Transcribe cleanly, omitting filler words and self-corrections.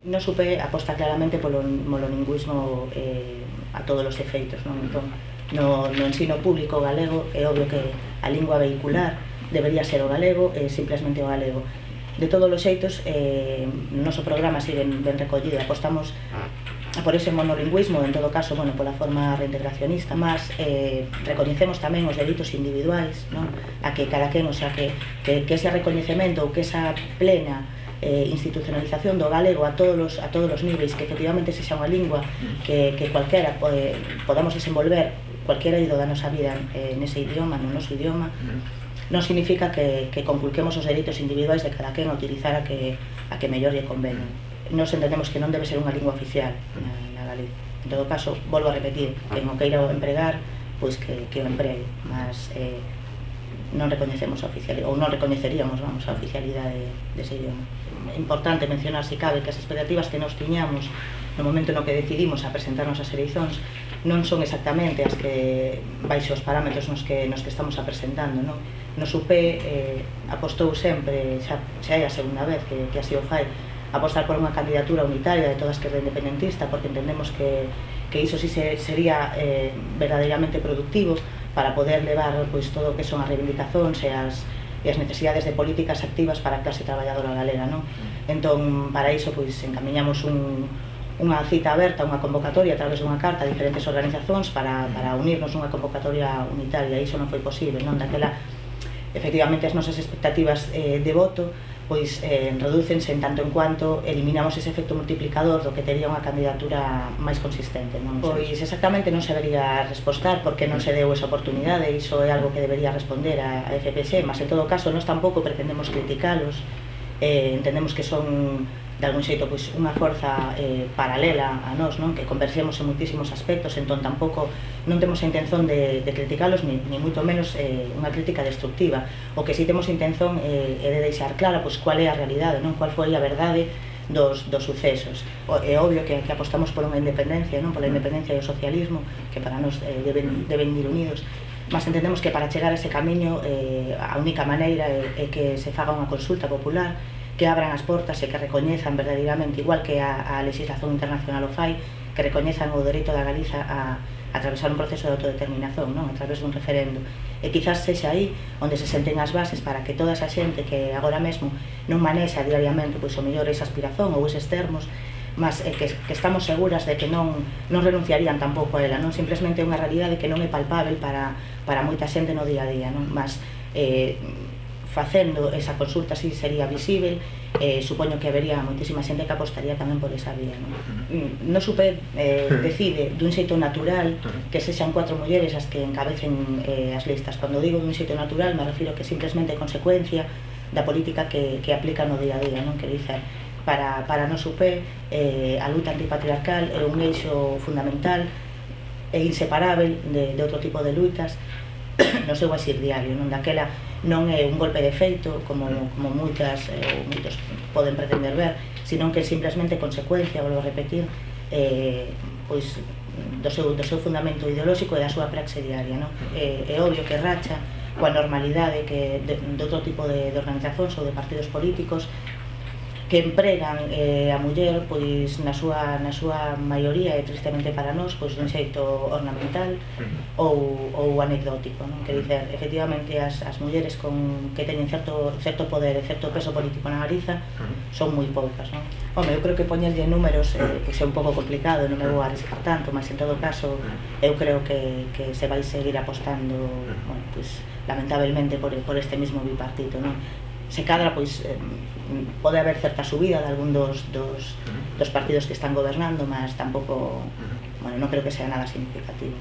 No SUPE aposta claramente polo monolingüismo a todos os efeitos, non? Entón, no ensino público galego é obvio que a lingua vehicular debería ser o galego e simplemente o galego. De todos os xeitos, no noso programa sigue ben recollido, apostamos por ese monolingüismo, en todo caso, bueno, pola forma reintegracionista, mas recoñecemos tamén os dereitos individuais, non? A que cada quen, o sea, que ese recoñecemento ou que esa plena institucionalización do galego a todos os niveis, que efectivamente sexa unha lingua que cualquera podamos desenvolver cualquiera ido da nosa vida nese idioma, no noso idioma, non significa que conculquemos os dereitos individuais de cada quen a utilizar a que mellor lle convene. Nos entendemos que non debe ser unha lingua oficial na galega. En todo caso, volvo a repetir, quen o queira empregar, pois que o empregue, mas non recoñecemos a oficialidade, ou non recoñeceríamos, vamos, a oficialidade dese idioma. É importante mencionar, se cabe, que as expectativas que nos tiñamos no momento no que decidimos a presentarnos as eleicións non son exactamente as que baixo os parámetros nos que estamos a presentando, non? No SUPE apostou sempre, xa é a segunda vez que así o fai, apostar por unha candidatura unitaria de toda a esquerda independentista, porque entendemos que iso sí sería verdadeiramente productivo para poder levar pois todo o que son as reivindicacións e as necesidades de políticas activas para a clase traballadora galega, non? Entón, para iso, pois, encamiñamos unha cita aberta, unha convocatoria a través dunha carta a diferentes organizacións para unirnos nunha convocatoria unitaria. Iso non foi posible, non? Daquela, efectivamente, as nosas expectativas de voto pois redúcense en tanto en cuanto eliminamos ese efecto multiplicador do que tería unha candidatura máis consistente, non? Pois exactamente non sabería respostar porque non se deu esa oportunidade, iso é algo que debería responder a FPC, mas en todo caso nós tampouco pretendemos criticalos, entendemos que son de algún xeito pois unha forza paralela a nós, non? Que conversemos en moitísimos aspectos, entón tampouco non temos a intención de criticalos, ni moito menos unha crítica destructiva. O que si temos intención é de deixar clara pois cual é a realidade, non? Cual foi a verdade dos sucesos. É obvio que apostamos por unha independencia, non? Pola independencia e o socialismo, que para nós deben ir unidos, mas entendemos que para chegar a ese camiño a única maneira é que se faga unha consulta popular, que abran as portas e que recoñezan verdadeiramente, igual que a legislación internacional o fai, que recoñezan o dereito da Galiza a atravesar un proceso de autodeterminación, non? A través dun referendo. E quizás sexa aí onde se senten as bases para que toda esa xente que agora mesmo non manexa diariamente pois o mellor esa aspiración ou eses termos, mas que estamos seguras de que non renunciarían tampouco a ela, non? Simplesmente é unha realidade que non é palpável para moita xente no día a día, non? Mas facendo esa consulta si sería visível, supoño que habería moitísima xente que apostaría tamén por esa vía, non? No SUPE decide dun xeito natural que sexan 4 mulleres as que encabecen as listas. Cando digo dun xeito natural me refiro que simplemente consecuencia da política que aplica no día a día, non? Quero dizer, para no SUPE a luta antipatriarcal é un eixo fundamental e inseparável de outro tipo de luitas no seu asir diario, non? Daquela non é un golpe de feito, como moitos poden pretender ver, sino que é simplemente consecuencia, volvo a repetir, pois do seu fundamento ideolóxico e da súa praxe diaria, non? É obvio que racha coa normalidade de outro tipo de organizacións ou de partidos políticos que empregan a muller pois na súa maioría, e tristemente para nós, pois dun xeito ornamental ou anecdótico, non? Quer dizer, efectivamente as mulleres que teñen certo poder e certo peso político na Galiza son moi poucas, non? Home, eu creo que poñerlle números pois é un pouco complicado, non me vou a arriscar tanto, mas en todo caso eu creo que se vai seguir apostando, bueno, pois lamentablemente por este mismo bipartito, non? Se cadra, pois, pode haber certa subida de algún dos partidos que están gobernando, mas tampouco, bueno, non creo que sea nada significativo.